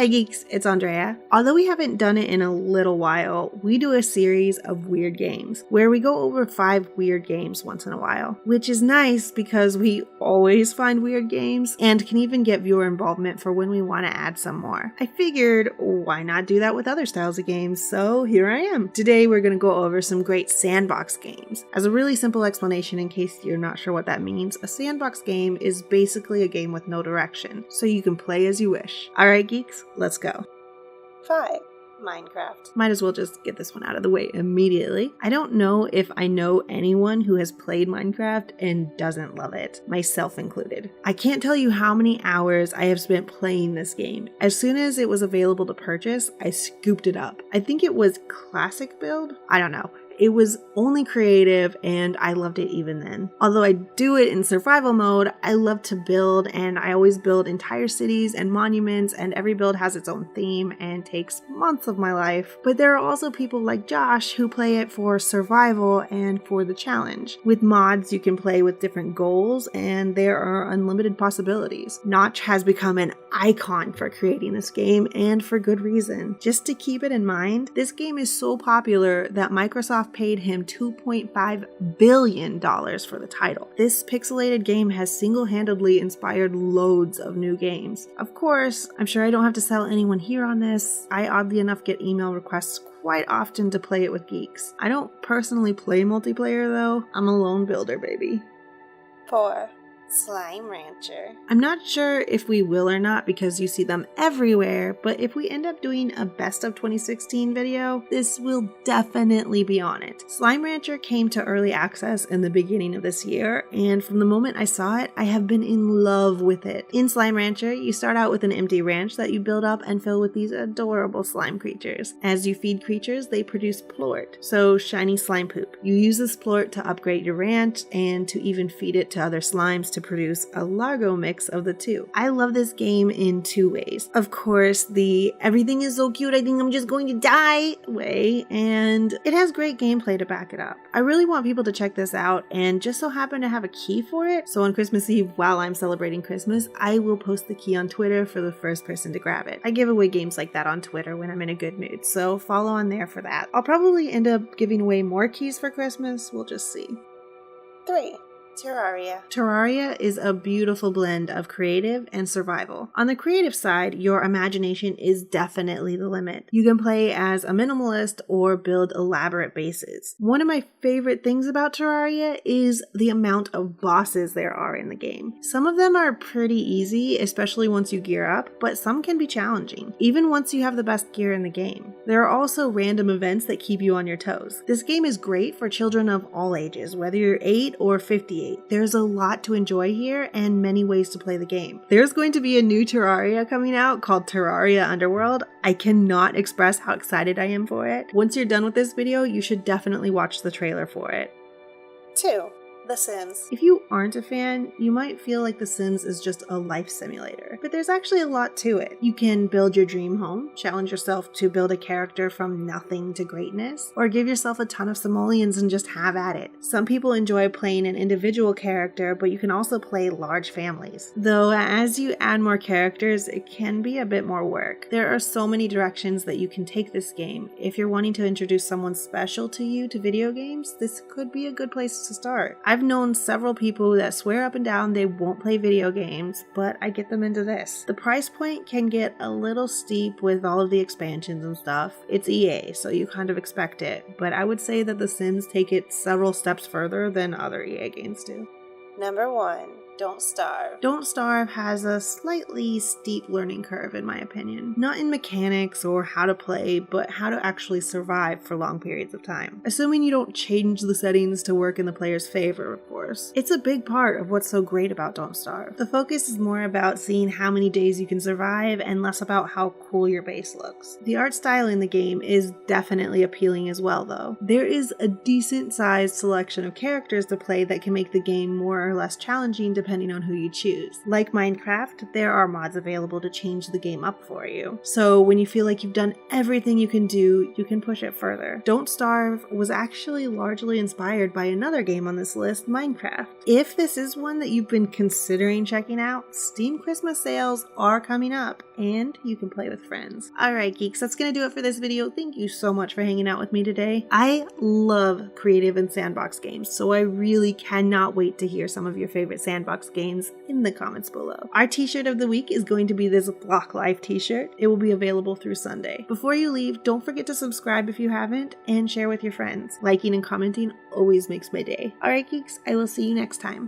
Hey geeks, it's Andrea. Although we haven't done it in a little while, we do a series of weird games where we go over 5 weird games once in a while, which is nice because we always find weird games and can even get viewer involvement for when we want to add some more. I figured, why not do that with other styles of games, so here I am. Today we're going to go over some great sandbox games. As a really simple explanation in case you're not sure what that means, a sandbox game is basically a game with no direction, so you can play as you wish. Alright geeks, let's go. 5. Minecraft. Might as well just get this one out of the way immediately. I don't know if I know anyone who has played Minecraft and doesn't love it, myself included. I can't tell you how many hours I have spent playing this game. As soon as it was available to purchase, I scooped it up. I think it was classic build? I don't know. It was only creative and I loved it even then. Although I do it in survival mode, I love to build and I always build entire cities and monuments, and every build has its own theme and takes months of my life. But there are also people like Josh who play it for survival and for the challenge. With mods, you can play with different goals and there are unlimited possibilities. Notch has become an icon for creating this game, and for good reason. Just to keep it in mind, this game is so popular that Microsoft paid him $2.5 billion for the title. This pixelated game has single-handedly inspired loads of new games. Of course, I'm sure I don't have to sell anyone here on this. I oddly enough get email requests quite often to play it with geeks. I don't personally play multiplayer though. I'm a lone builder, baby. 4. Slime Rancher. I'm not sure if we will or not because you see them everywhere, but if we end up doing a best of 2016 video, this will definitely be on it. Slime Rancher came to early access in the beginning of this year, and from the moment I saw it, I have been in love with it. In Slime Rancher, you start out with an empty ranch that you build up and fill with these adorable slime creatures. As you feed creatures, they produce plort, so shiny slime poop. You use this plort to upgrade your ranch and to even feed it to other slimes to produce a Largo mix of the two. I love this game in 2 ways. Of course, the everything is so cute, I think I'm just going to die way, and it has great gameplay to back it up. I really want people to check this out and just so happen to have a key for it, so on Christmas Eve while I'm celebrating Christmas, I will post the key on Twitter for the first person to grab it. I give away games like that on Twitter when I'm in a good mood, so follow on there for that. I'll probably end up giving away more keys for Christmas, we'll just see. 3. Terraria. Terraria is a beautiful blend of creative and survival. On the creative side, your imagination is definitely the limit. You can play as a minimalist or build elaborate bases. One of my favorite things about Terraria is the amount of bosses there are in the game. Some of them are pretty easy, especially once you gear up, but some can be challenging, even once you have the best gear in the game. There are also random events that keep you on your toes. This game is great for children of all ages, whether you're 8 or 58. There's a lot to enjoy here and many ways to play the game. There's going to be a new Terraria coming out called Terraria Underworld. I cannot express how excited I am for it. Once you're done with this video, you should definitely watch the trailer for it. 2. The Sims. If you aren't a fan, you might feel like The Sims is just a life simulator, but there's actually a lot to it. You can build your dream home, challenge yourself to build a character from nothing to greatness, or give yourself a ton of simoleons and just have at it. Some people enjoy playing an individual character, but you can also play large families. Though as you add more characters, it can be a bit more work. There are so many directions that you can take this game. If you're wanting to introduce someone special to you to video games, this could be a good place to start. I've known several people that swear up and down they won't play video games, but I get them into this. The price point can get a little steep with all of the expansions and stuff. It's EA, so you kind of expect it, but I would say that The Sims take it several steps further than other EA games do. Number 1. Don't Starve. Don't Starve has a slightly steep learning curve in my opinion. Not in mechanics or how to play, but how to actually survive for long periods of time. Assuming you don't change the settings to work in the player's favor, of course. It's a big part of what's so great about Don't Starve. The focus is more about seeing how many days you can survive and less about how cool your base looks. The art style in the game is definitely appealing as well though. There is a decent sized selection of characters to play that can make the game more or less challenging depending depending on who you choose. Like Minecraft, there are mods available to change the game up for you. So when you feel like you've done everything you can do, you can push it further. Don't Starve was actually largely inspired by another game on this list, Minecraft. If this is one that you've been considering checking out, Steam Christmas sales are coming up and you can play with friends. Alright geeks, that's gonna do it for this video. Thank you so much for hanging out with me today. I love creative and sandbox games, so I really cannot wait to hear some of your favorite sandbox games in the comments below. Our t-shirt of the week is going to be this Block Life t-shirt. It will be available through Sunday. Before you leave, don't forget to subscribe if you haven't and share with your friends. Liking and commenting always makes my day. Alright geeks, I will see you next time.